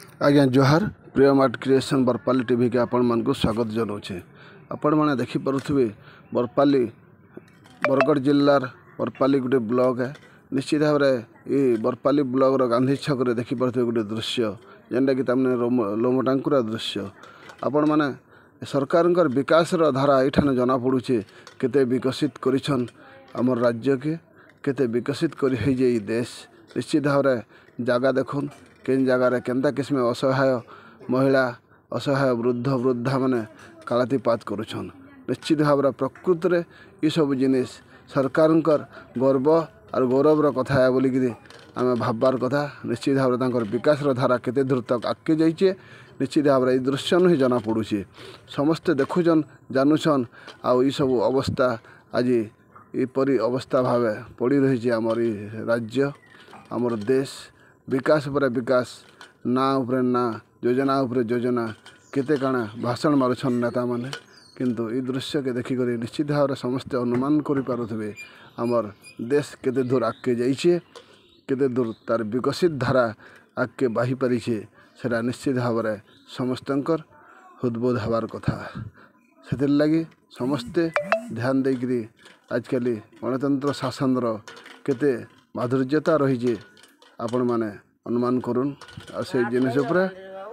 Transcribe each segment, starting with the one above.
आज्ञा जोहार प्रिय आर्ट क्रिएशन बरपाली टीवी के आपण मन को स्वागत जनाऊे। आपण मैंने देखिपे बरपाली बरगढ़ जिलार बरपाली गोटे ब्लॉक है। निश्चित भाव में बरपाली ब्लॉक गांधी छक देखिपे गोटे दृश्य जेनटा कि तमने लोमटांकुरा दृश्य। आपण मैंने सरकार विकास धारा यहाँ जना पड़ुचे केते विकसित करिछन हमर राज्य केते विकसित कर देश। निश्चित भाव में जगह देखुन केन जगार केन्ता किस्म असहाय महिला असहाय वृद्ध वृद्धा माने कालातीपात करुछन। निश्चित भाव में प्रकृति में ये सब जिनिस सरकार गर्व और गौरवर कथा है बोलिक आम भाबार कथा। निश्चित भाव में विकास धारा केते दूर तक आगे जाइए। निश्चित भाव में दृश्य ही जना पड़ुचे समस्ते देखुचन जानूछन आउ सब अवस्था आज यपरी अवस्था भाव पड़ रही आमर राज्य आमर देश। विकास पर विकास ना उपरे ना योजना उपरे योजना केते काना भाषण मारुछन नेता माने किंतु ई दृश्य के देखिक निश्चित भाव में समस्ते अनुमान करें आमर देश केते दूर आगे जाइए केते दूर तार विकसित धारा आगे बाही पारी सेटा निश्चित भाव में समस्तंकर हृदबोध हबार कथा। से लगी समस्ते ध्यान देकरी आजकल गणतंत्र शासन केते माधुर्यता रही आपण माने अनुमान करुन आ से जिनिस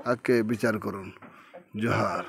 आगे विचार करुन। जोहार।